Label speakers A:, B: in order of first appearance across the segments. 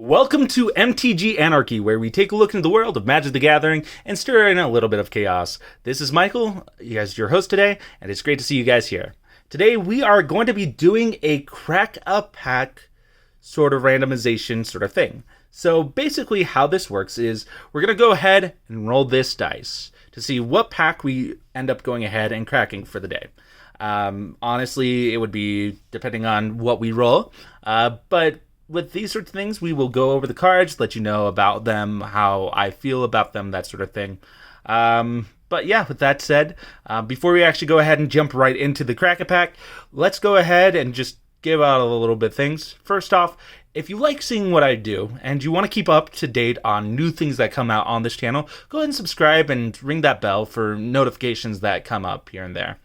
A: Welcome to MTG Anarchy, where we take a look into the world of Magic the Gathering and stir in a little bit of chaos. This is Michael, you guys, your host today, and it's great to see you guys here. Today we are going to be doing a crack a pack sort of randomization sort of thing. So basically how this works is we're going to go ahead and roll this dice to see what pack we end up going ahead and cracking for the day. Honestly, it would be depending on what we roll, but with these sorts of things, we will go over the cards, let you know about them, how I feel about them, that sort of thing. But yeah, with that said, before we actually go ahead and jump right into the Crack-A-Pack, let's go ahead and just give out a little bit of things. First off, if you like seeing what I do and you want to keep up to date on new things that come out on this channel, go ahead and subscribe and ring that bell for notifications that come up here and there.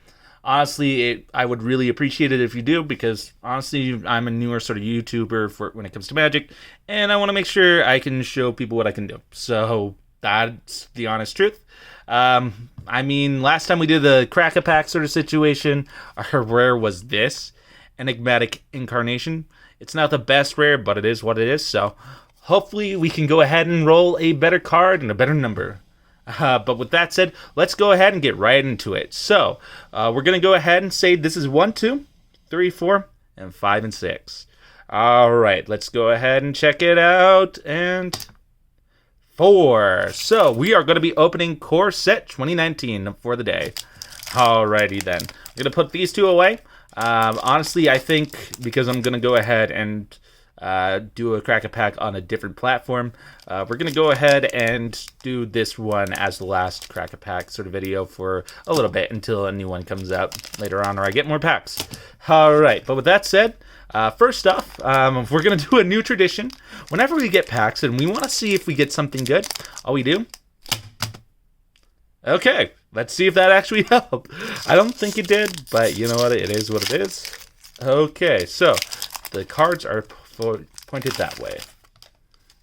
A: Honestly, I would really appreciate it if you do, because honestly, I'm a newer sort of YouTuber when it comes to Magic, and I want to make sure I can show people what I can do. So that's the honest truth. I mean, last time we did the Crack-A-Pack sort of situation, our rare was this Enigmatic Incarnation. It's not the best rare, but it is what it is. So hopefully we can go ahead and roll a better card and a better number. But with that said, let's go ahead and get right into it. So, we're going to go ahead and say this is 1, 2, 3, 4, and 5, and 6. Alright, let's go ahead and check it out. And 4. So, we are going to be opening Core Set 2019 for the day. Alrighty then. I'm going to put these two away. Honestly, I think because I'm going to go ahead and do a Crack-A-Pack on a different platform, we're going to go ahead and do this one as the last Crack-A-Pack sort of video for a little bit until a new one comes out later on or I get more packs. Alright, but with that said, first off, we're going to do a new tradition. Whenever we get packs and we want to see if we get something good, all we do... Okay, let's see if that actually helped. I don't think it did, but you know what? It is what it is. Okay, so the cards are pointed that way.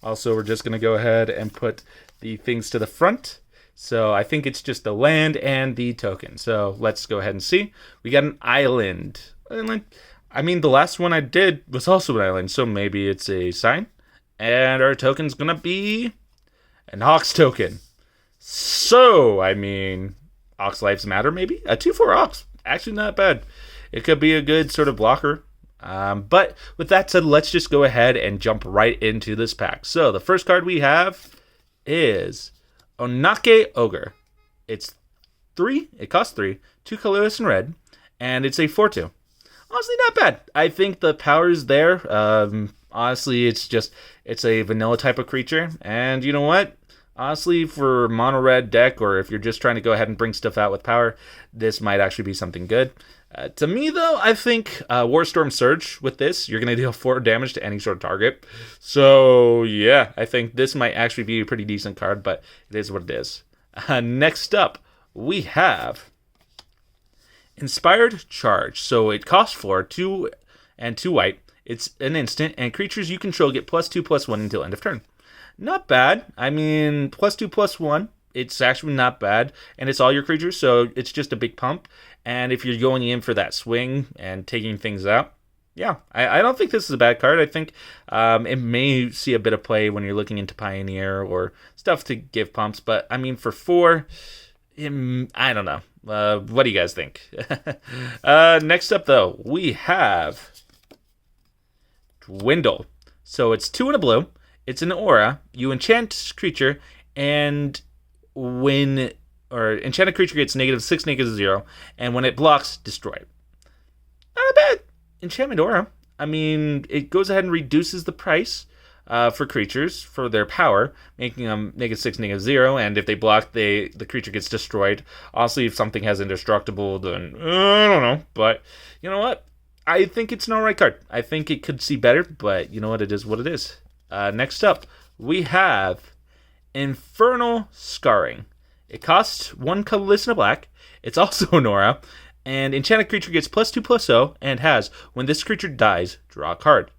A: Also, we're just going to go ahead and put the things to the front. So I think it's just the land and the token. So let's go ahead and see. We got an island. I mean, the last one I did was also an island, so maybe it's a sign. And our token's going to be an Ox token. So, I mean, Ox Lives Matter maybe? A 2/4 Ox. Actually not bad. It could be a good sort of blocker. But with that said, let's just go ahead and jump right into this pack. So the first card we have is Onake Ogre. It's 3. It costs 3. 2 colorless and red. And it's a 4/2. Honestly, not bad. I think the power's there. Honestly, it's a vanilla type of creature. And you know what? Honestly, for mono red deck, or if you're just trying to go ahead and bring stuff out with power, this might actually be something good. To me, though, I think Warstorm Surge with this, you're going to deal 4 damage to any sort of target. So, yeah, I think this might actually be a pretty decent card, but it is what it is. Next up, we have Inspired Charge. So it costs 4, 2 and 2 white. It's an instant, and creatures you control get +2/+1 until end of turn. Not bad. I mean, +2/+1. It's actually not bad, and it's all your creatures, so it's just a big pump. And if you're going in for that swing and taking things out, yeah, I don't think this is a bad card. I think it may see a bit of play when you're looking into Pioneer or stuff to give pumps, but I mean, for 4, I don't know. What do you guys think? Next up, though, we have Dwindle. So it's 2 and a blue. It's an aura. You enchant creature, and enchanted creature gets -6, -0, and when it blocks, destroy it. Not bad. Enchantment aura. I mean, it goes ahead and reduces the price for creatures for their power, making them -6, -0, and if they block, the creature gets destroyed. Honestly, if something has indestructible, then I don't know. But you know what? I think it's an alright card. I think it could see better, but you know what? It is what it is. Next up, we have Infernal Scarring. It costs 1 colorless and a black. It's also an aura. And enchanted creature gets +2/+0 and has, when this creature dies, draw a card.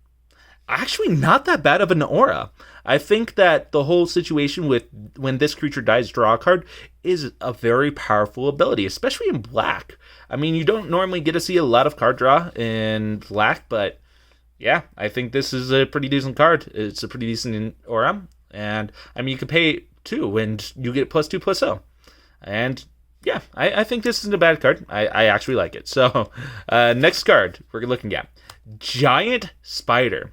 A: Actually, not that bad of an aura. I think that the whole situation with when this creature dies, draw a card is a very powerful ability, especially in black. I mean, you don't normally get to see a lot of card draw in black, but Yeah, I think this is a pretty decent card. It's a pretty decent aura, and I mean you can pay 2 and you get +2/+0. And yeah, I think this isn't a bad card. I actually like it. So next card we're looking at Giant Spider.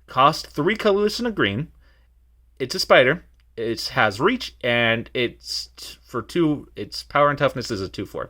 A: Cost 3 colorless and a green. It's a spider. It has reach, and it's for 2. Its power and toughness is a 2/4.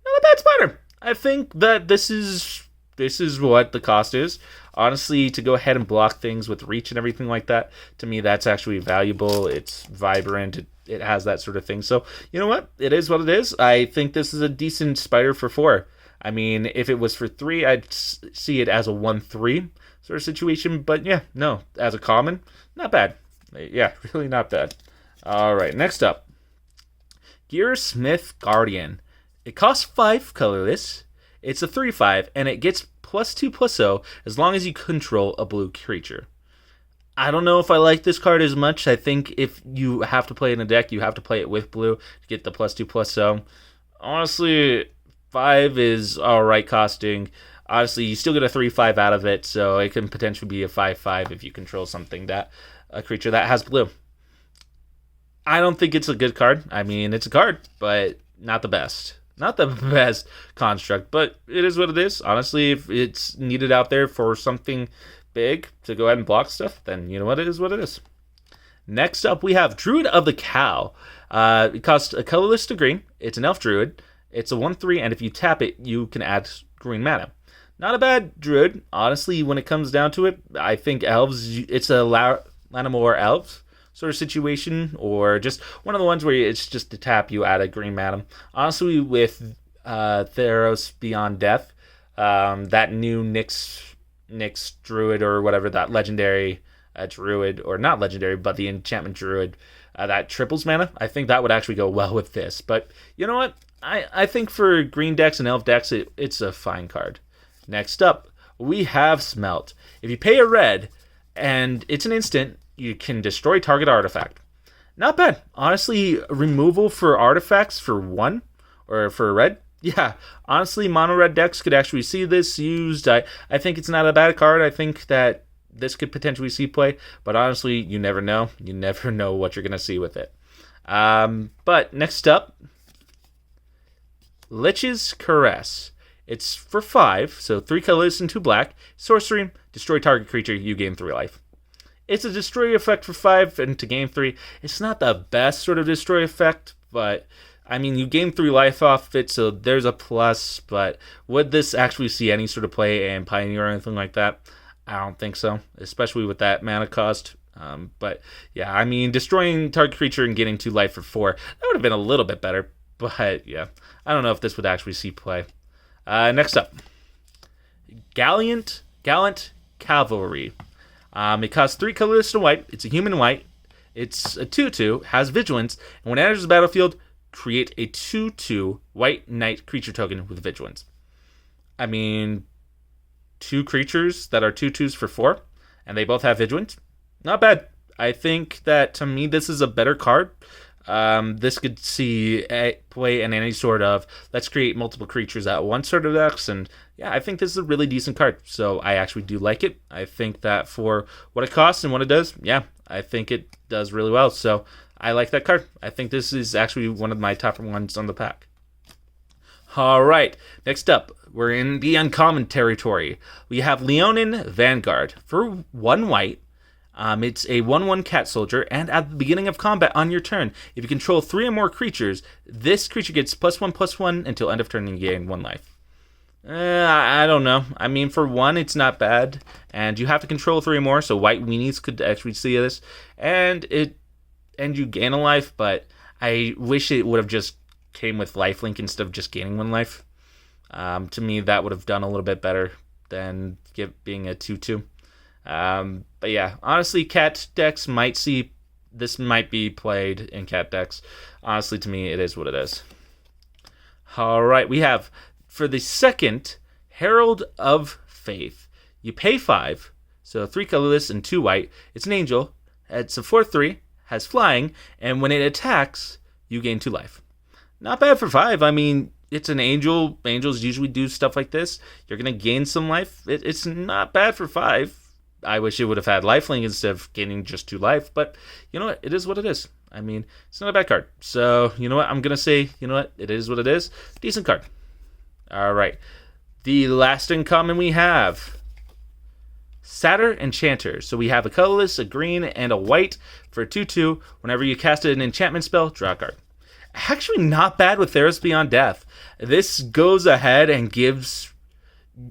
A: Not a bad spider. I think that this is what the cost is. Honestly, to go ahead and block things with reach and everything like that, to me, that's actually valuable. It's vibrant. It has that sort of thing. So, you know what? It is what it is. I think this is a decent spider for 4. I mean, if it was for 3, I'd see it as a 1/3 sort of situation. But yeah, no, as a common, not bad. Yeah, really not bad. All right, next up, Gearsmith Guardian. It costs 5 colorless. It's a 3/5, and it gets +2/+0 as long as you control a blue creature. I don't know if I like this card as much. I think if you have to play in a deck, you have to play it with blue to get the +2/+0. Honestly, 5 is alright costing. Honestly, you still get a 3/5 out of it, so it can potentially be a 5/5 if you control something that a creature that has blue. I don't think it's a good card. I mean, it's a card, but not the best. Not the best construct, but it is what it is. Honestly, if it's needed out there for something big to go ahead and block stuff, then you know what, it is what it is. Next up, we have Druid of the Cow. It costs a colorless to green. It's an elf druid. It's a 1/3, and if you tap it, you can add green mana. Not a bad druid. Honestly, when it comes down to it, I think elves, it's a Lanamore elves sort of situation, or just one of the ones where it's just to tap, you add a green mana. Honestly, with Theros Beyond Death, that new Nyx Druid or whatever, that legendary Druid, or not legendary, but the enchantment Druid, that triples mana, I think that would actually go well with this. But you know what? I think for green decks and elf decks, it's a fine card. Next up, we have Smelt. If you pay a red, and it's an instant, you can destroy target artifact. Not bad. Honestly, removal for artifacts for 1, or for a red. Yeah, honestly, mono red decks could actually see this used. I think it's not a bad card. I think that this could potentially see play, but honestly, you never know. You never know what you're going to see with it. But next up, Lich's Caress. It's for 5, so 3 colors and 2 black. Sorcery, destroy target creature, you gain 3 life. It's a destroy effect for 5, and to gain 3, it's not the best sort of destroy effect, but I mean, you gain 3 life off it, so there's a plus. But would this actually see any sort of play in Pioneer or anything like that? I don't think so, especially with that mana cost. But yeah, I mean, destroying target creature and getting 2 life for 4, that would have been a little bit better. But yeah, I don't know if this would actually see play. Next up, Gallant Cavalry. It costs 3 colorless and white. It's a human white. It's a 2/2, has vigilance, and when it enters the battlefield, create a 2/2 white knight creature token with vigilance. I mean, 2 creatures that are 2/2s for 4, and they both have vigilance. Not bad. I think that, to me, this is a better card. This could see play in any sort of let's create multiple creatures at once sort of decks, and yeah, I think this is a really decent card. So I actually do like it. I think that for what it costs and what it does, yeah, I think it does really well. So I like that card. I think this is actually one of my top ones on the pack. All right, next up, we're in the uncommon territory. We have Leonin Vanguard for 1 white. It's a 1/1 cat soldier, and at the beginning of combat on your turn, if you control 3 or more creatures, this creature gets +1/+1 until end of turn and you gain 1 life. I don't know. I mean, for 1, it's not bad, and you have to control 3 or more, so white weenies could actually see this, and you gain a life, but I wish it would have just came with lifelink instead of just gaining 1 life. To me, that would have done a little bit better than being a 2/2. But yeah, honestly, cat decks might see this might be played in cat decks. Honestly, to me, it is what it is. All right, we have for the second Herald of Faith. You pay 5, so 3 colorless and 2 white. It's an angel. It's a 4/3, has flying, and when it attacks, you gain 2 life. Not bad for 5. I mean, it's an angel. Angels usually do stuff like this. You're going to gain some life. It's not bad for 5. I wish it would have had lifelink instead of gaining just 2 life, but you know what? It is what it is. I mean, it's not a bad card. So, you know what? I'm going to say, you know what? It is what it is. Decent card. All right. The last uncommon we have, Saturn Chanters. So we have a colorless, a green, and a white for 2/2. Whenever you cast an enchantment spell, draw a card. Actually not bad with Theros Beyond Death. This goes ahead and gives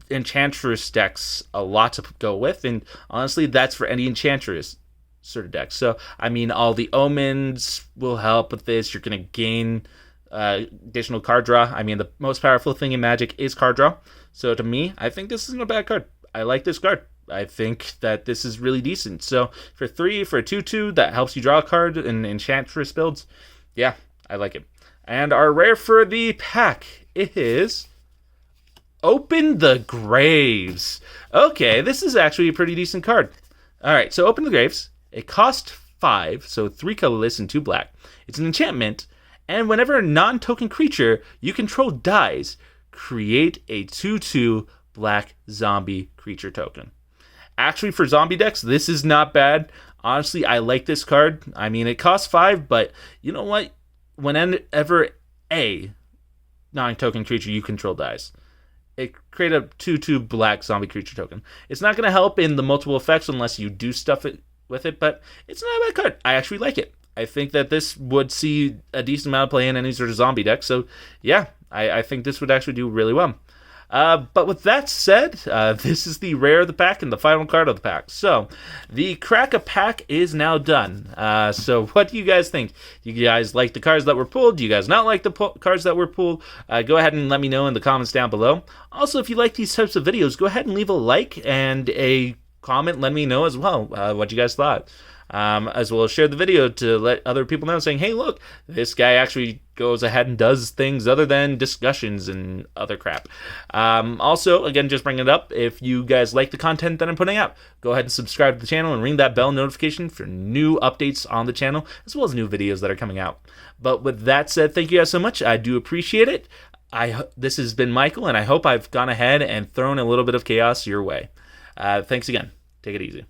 A: Enchantress decks a lot to go with, and honestly, that's for any Enchantress sort of deck. So, I mean, all the omens will help with this. You're going to gain additional card draw. I mean, the most powerful thing in Magic is card draw. So to me, I think this isn't a bad card. I like this card. I think that this is really decent. So for 3, for a 2/2, that helps you draw a card in Enchantress builds. Yeah, I like it. And our rare for the pack is Open the Graves. Okay, this is actually a pretty decent card. All right, so Open the Graves. It costs 5, so 3 colorless and 2 black. It's an enchantment, and whenever a non-token creature you control dies, create a 2/2 black zombie creature token. Actually, for zombie decks, this is not bad. Honestly, I like this card. I mean, it costs 5, but you know what? Whenever a non-token creature you control dies, it create a 2/2 black zombie creature token. It's not going to help in the multiple effects unless you do stuff with it, but it's not a bad card. I actually like it. I think that this would see a decent amount of play in any sort of zombie deck. So, yeah, I think this would actually do really well. But with that said, this is the rare of the pack and the final card of the pack. So, the crack a pack is now done. So, what do you guys think? Do you guys like the cards that were pulled? Do you guys not like the cards that were pulled? Go ahead and let me know in the comments down below. Also, if you like these types of videos, go ahead and leave a like and a comment. Let me know as well what you guys thought. As well as share the video to let other people know, saying, hey, look, this guy actually goes ahead and does things other than discussions and other crap. Also, again, just bring it up, if you guys like the content that I'm putting out, go ahead and subscribe to the channel and ring that bell notification for new updates on the channel, as well as new videos that are coming out. But with that said, thank you guys so much. I do appreciate it. This has been Michael, and I hope I've gone ahead and thrown a little bit of chaos your way. Thanks again. Take it easy.